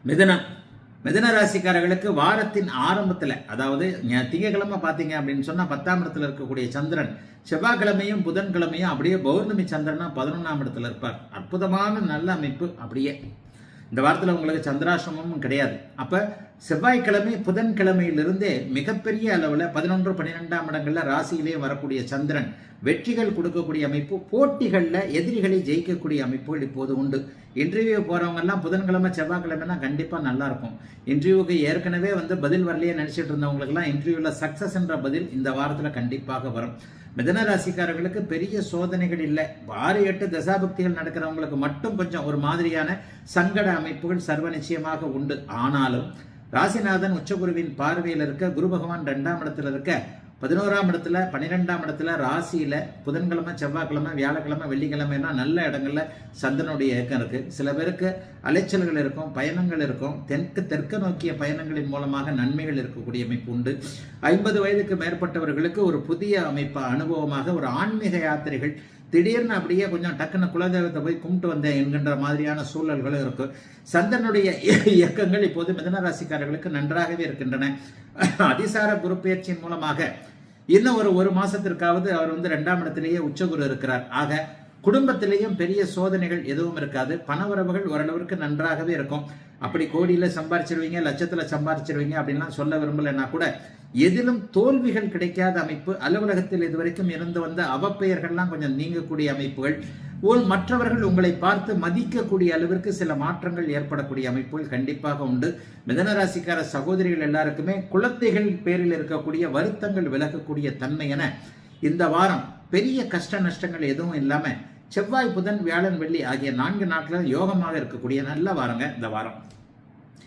மிதுன ராசிக்காரர்களுக்கு வாரத்தின் ஆரம்பத்தில், அதாவது திங்கக்கிழமை பார்த்தீங்க அப்படின்னு சொன்னால் 10ஆம் இடத்துல இருக்கக்கூடிய சந்திரன் செவ்வாய்க்கிழமையும் புதன்கிழமையும் அப்படியே பௌர்ணமி சந்திரனா 11ஆம் இடத்துல இருப்பார். அற்புதமான நல்ல அமைப்பு. அப்படியே இந்த வாரத்தில் உங்களுக்கு சந்திராசிரமமும் கிடையாது. அப்போ செவ்வாய்க்கிழமை புதன்கிழமையிலிருந்தே மிகப்பெரிய அளவில் 11, 12ஆம் இடங்களில் ராசியிலேயே வரக்கூடிய சந்திரன் வெற்றிகள் கொடுக்கக்கூடிய அமைப்பு, போட்டிகளில் எதிரிகளை ஜெயிக்கக்கூடிய அமைப்புகள் இப்போது உண்டு. இன்டர்வியூ போகிறவங்கெல்லாம் புதன்கிழமை செவ்வாய்க்கிழமைனா கண்டிப்பாக நல்லாயிருக்கும். இன்டர்வியூக்கு ஏற்கனவே பதில் வரலையே நினச்சிட்டு இருந்தவங்களுக்கெல்லாம் இன்டர்வியூவில் சக்ஸஸ் என்ற பதில் இந்த வாரத்தில் கண்டிப்பாக வரும். மிதுன ராசிக்காரர்களுக்கு பெரிய சோதனைகள் இல்லை. 6, 8 தசாபக்திகள் நடக்கிறவங்களுக்கு மட்டும் கொஞ்சம் ஒரு மாதிரியான சங்கட அமைப்புகள் சர்வ நிச்சயமாக உண்டு. ஆனாலும் ராசிநாதன் உச்சகுருவின் பார்வையில் இருக்க, குரு பகவான் 2ஆம் இடத்துல இருக்க, 11ஆம் இடத்துல 12ஆம் இடத்துல ராசியில புதன்கிழமை செவ்வாய்க்கிழமை வியாழக்கிழமை வெள்ளிக்கிழமைனா நல்ல இடங்கள்ல சந்திரனுடைய இயக்கம் இருக்கு. சில பேருக்கு அலைச்சல்கள் இருக்கும், பயணங்கள் இருக்கும். தெற்கு நோக்கிய பயணங்களின் மூலமாக நன்மைகள் இருக்கக்கூடிய அமைப்பு உண்டு. 50 வயதுக்கு மேற்பட்டவர்களுக்கு ஒரு புதிய அமைப்பு அனுபவமாக ஒரு ஆன்மீக யாத்திரைகள், திடீர்னு அப்படியே கொஞ்சம் டக்குன்னு குலதெய்வத்தை போய் கும்பிட்டு வந்தேன் என்கின்ற மாதிரியான சூழல்களும் இருக்கு. சந்திரனுடைய இயக்கங்கள் இப்போது மிதுன ராசிக்காரர்களுக்கு நன்றாகவே இருக்கின்றன. அதிசார குரு பயிற்சியின் மூலமாக இன்னும் ஒரு மாசத்திற்காவது அவர் 2ஆம் இடத்திலேயே உச்சகுரு இருக்கிறார். ஆக குடும்பத்திலேயும் பெரிய சோதனைகள் எதுவும் இருக்காது. பணவரவுகள் ஓரளவிற்கு நன்றாகவே இருக்கும். அப்படி கோடியில சம்பாரிச்சிருவீங்க, லட்சத்துல சம்பாரிச்சிருவீங்க அப்படின்லாம் சொல்ல விரும்பலைன்னா கூட எதிலும் தோல்விகள் கிடைக்காத அமைப்பு. அலுவலகத்தில் இதுவரைக்கும் இருந்து வந்த அவப்பெயர்கள்லாம் கொஞ்சம் நீங்கக்கூடிய அமைப்புகள், மற்றவர்கள் உங்களை பார்த்து மதிக்கக்கூடிய அளவிற்கு சில மாற்றங்கள் ஏற்படக்கூடிய அமைப்புகள் கண்டிப்பாக உண்டு. மிதுனராசிக்கார சகோதரிகள் எல்லாருக்குமே குழந்தைகள் பேரில் இருக்கக்கூடிய வருத்தங்கள் விலகக்கூடிய தன்மை என இந்த வாரம் பெரிய கஷ்ட நஷ்டங்கள் எதுவும் இல்லாம செவ்வாய் புதன் வியாழன் வெள்ளி ஆகிய 4 நாட்கள் யோகமாக இருக்கக்கூடிய நல்ல வாரங்க இந்த வாரம்.